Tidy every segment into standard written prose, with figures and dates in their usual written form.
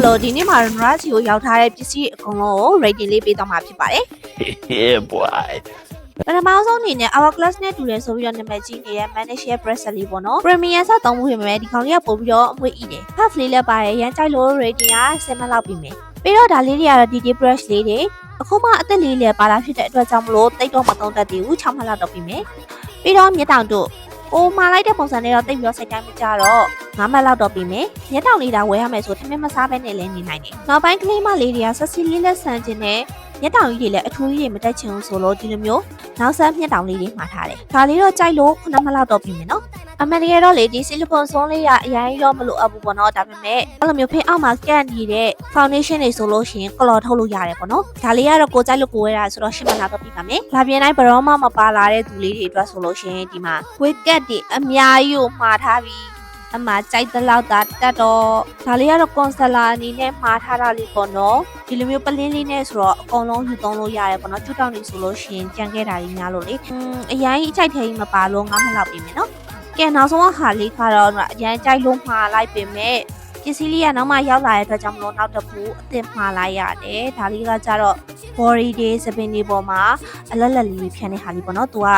လို့ဒီနေ့မှာနရာစီကိုရောက်ထားတဲ့ပစ္စည်းအကုန်လုံးကို rating လေးပေးတော့မှာဖြစ်ပါတယ် Yeah, boy. ပထမဆုံးအနေနဲ့ our class နဲ့တူတယ်ဆိုပြီးတော့နာမည်ကြီးနေတဲ့ manager bracelet လေးပေါ့နော် premium စသုံးမှုဖြစ်မယ်ဒီကောင်လေးကပို့ပြီးတော့အမွေးဤတယ် half လေးလည်းပါတယ်ရမ်းကြိုက်လို့ rating က7လောက်ပြီမယ်ပြီးတော့ဒါလေးတွေကတော့ DD brush လေးတွေအခုမှအသက်လေးလည်းပါလာဖြစ်တဲ့အတွက်ကြောင့်မလို့တိတ်တော့မသုံးတတ်သေးဘူး6မှတ်လောက်တော့ပြီမယ်ပြီးတော့မြက်တောင်တို့ကိုမာလိုက်တဲ့ပုံစံနဲ့တော့တိတ်ပြီးတော့စိတ်တိုင်းမကြတော့9မှတ်လောက်တော့ပြီမယ်မြက်တောင်လေးဒါဝယ်ရမယ်ဆိုထမင်းမစားဘဲနဲ့လည်းနေနိုင်တယ်နောက်ပိုင်းကလေးမလေးတွေကဆက်စီလေးလက်ဆန်ခြင်းနဲ့မြက်တောင်ကြီးတွေလည်းအထူးကြီးတွေမတက်ချင်ဘူးဆိုလို့ဒီလိုမျိုးနောက်ဆက်မြက်တောင်လေးတွေမှာထားတယ်ဒါလေးတော့ကြိုက်လို့9မှတ်လောက်တော့ပြီမယ်နော်အမှန်တကယ်တော့လေဒီဆီလီကွန်ဆုံးလေးကအရင်တော့မလိုအပ်ဘူးပေါ့နော်ဒါပေမဲ့အဲ့လိုမျိုးဖိအောက်မှာကန့်နေတဲ့ foundation တွေဆိုလို့ရှိရင်ကလော်ထုတ်လို့ရတယ်ပေါ့နော်ဒါလေးကတော့ကိုကြိုက်လို့ကိုဝဲတာဆိုတော့ရှင်းမလာတော့ပြီပါမယ်လာပြင်းတိုင်းဘရောမှမပါလာတဲ့သူလေးတွေအတွက်ဆိုလို့ရှိရင်ဒီမှာ wicket တွေအများကြီးကိုမှားထားပြီးအမှကြိုက်တဲ့လောက်သာတက်တော့ဒါလေးကတော့ concealer အနေနဲ့မှားထားတာလေးပေါ့နော်ဒီလိုမျိုးပလင်းလေးနဲ့ဆိုတော့အကုန်လုံးယူသုံးလို့ရတယ်ပေါ့နော်ကျွတ်တောင်နေဆိုလို့ရှိရင်ကြံခဲ့တာကြီးများလို့လေအရင်အကြိုက်ထဲကြီးမပါလို့9မှတ်လောက်ပြီမယ်နော်ကဲနောက်ဆုံးအခါလေးကတော့အရင်ကြိုက်လို့မှားလိုက်ပေမဲ့ပစ္စည်းလေးကနောက်မှရောက်လာတဲ့အတွက်ကြောင့်မလို့နောက်တစ်ခုအသစ်မှားလိုက်ရတယ်ဒါလေးကကြတော့ body day စပင်းလေးပေါ်မှာအလက်လက်လေးဖြန်းတဲ့ဟာလေးပေါ့နော်သူက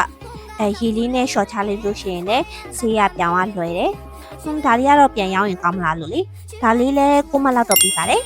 ဟီလေးနဲ့ short ချလေးလို့ရှိရင်လည်းဆေးရပြောင်းရလွယ်တယ်ဒါလေးကတော့ပြန်ရောင်းရင်ကောင်းမလားလို့လေဒါလေးလည်း9မှတ်လောက်တော့ပြီးပါတယ်